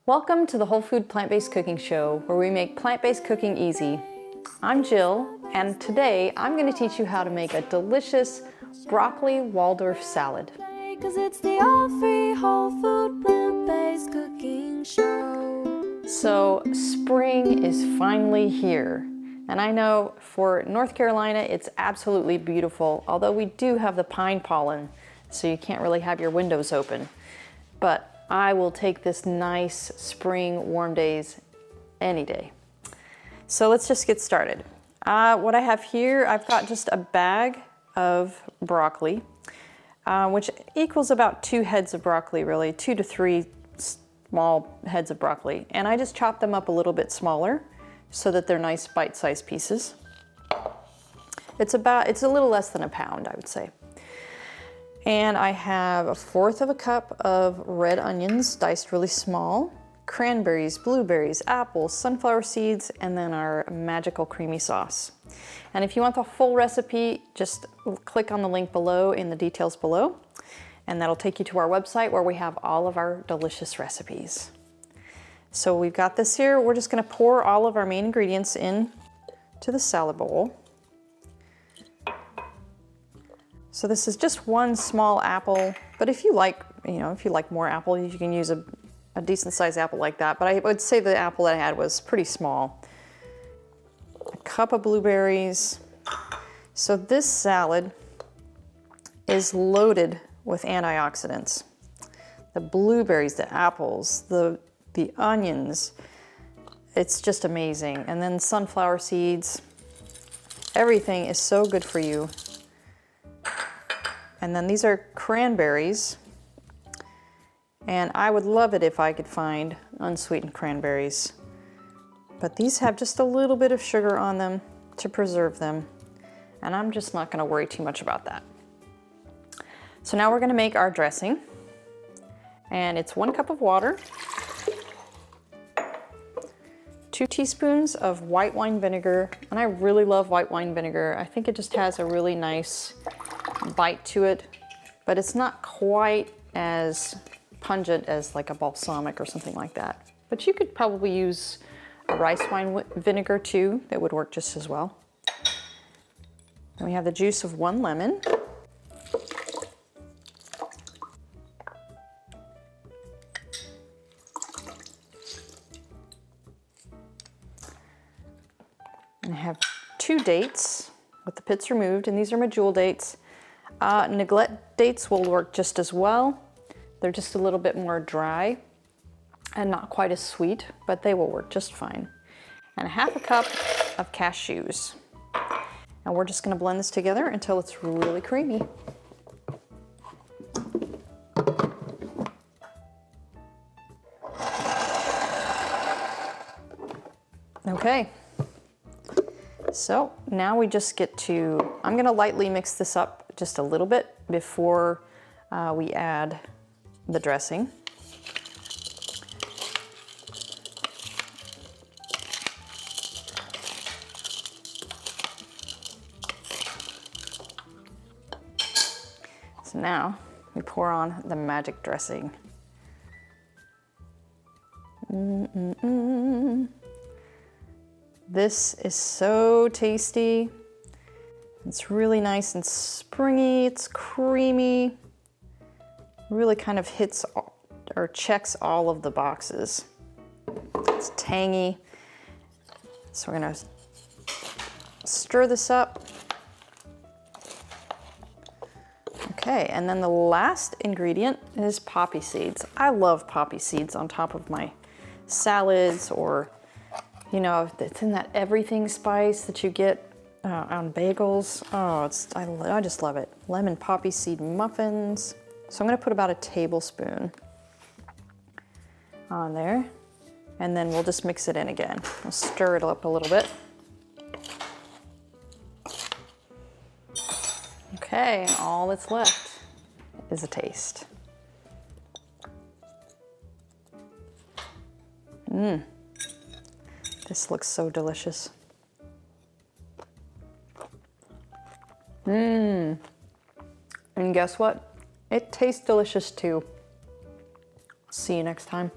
Welcome to the Whole Food Plant-Based Cooking Show, where we make plant-based cooking easy. I'm Jill, and today I'm going to teach you how to make a delicious broccoli Waldorf salad. 'Cause it's the all-free whole food plant-based cooking show. So spring is finally here, and I know for North Carolina it's absolutely beautiful, although we do have the pine pollen, so you can't really have your windows open. But I will take this nice spring warm days any day. So let's just get started. What I have here, I've got just a bag of broccoli, which equals about 2 heads of broccoli, really, 2 to 3 small heads of broccoli. And I just chop them up a little bit smaller so that they're nice bite-sized pieces. It's a little less than a pound, I would say. And I have 1/4 cup of red onions, diced really small, cranberries, blueberries, apples, sunflower seeds, and then our magical creamy sauce. And if you want the full recipe, just click on the link below in the details below, and that'll take you to our website where we have all of our delicious recipes. So we've got this here. We're just gonna pour all of our main ingredients in to the salad bowl. So this is just 1 small apple, but if you like, if you like more apple, you can use a decent sized apple like that. But I would say the apple that I had was pretty small. A cup of blueberries. So this salad is loaded with antioxidants. The blueberries, the apples, the onions, it's just amazing. And then sunflower seeds, everything is so good for you. And then these are cranberries, and I would love it if I could find unsweetened cranberries. But these have just a little bit of sugar on them to preserve them, and I'm just not gonna worry too much about that. So now we're gonna make our dressing, and it's 1 cup of water, 2 teaspoons of white wine vinegar, and I really love white wine vinegar. I think it just has a really nice bite to it, but it's not quite as pungent as like a balsamic or something like that. But you could probably use a rice wine vinegar too. That would work just as well. And we have the juice of 1 lemon. And I have 2 dates with the pits removed, and these are medjool dates. Neglect dates will work just as well. They're just a little bit more dry and not quite as sweet, but they will work just fine. And 1/2 cup of cashews. And we're just gonna blend this together until it's really creamy. Okay. So now we just get to, I'm gonna lightly mix this up just a little bit before we add the dressing. So now we pour on the magic dressing. This is so tasty. It's really nice and springy, it's creamy. Really kind of hits or checks all of the boxes. It's tangy. So we're gonna stir this up. Okay, and then the last ingredient is poppy seeds. I love poppy seeds on top of my salads, or it's in that everything spice that you get on bagels. Oh, I just love it. Lemon poppy seed muffins. So I'm gonna put about a tablespoon on there, and then we'll just mix it in again. We'll stir it up a little bit. Okay, all that's left is a taste. This looks so delicious. And guess what? It tastes delicious too. See you next time.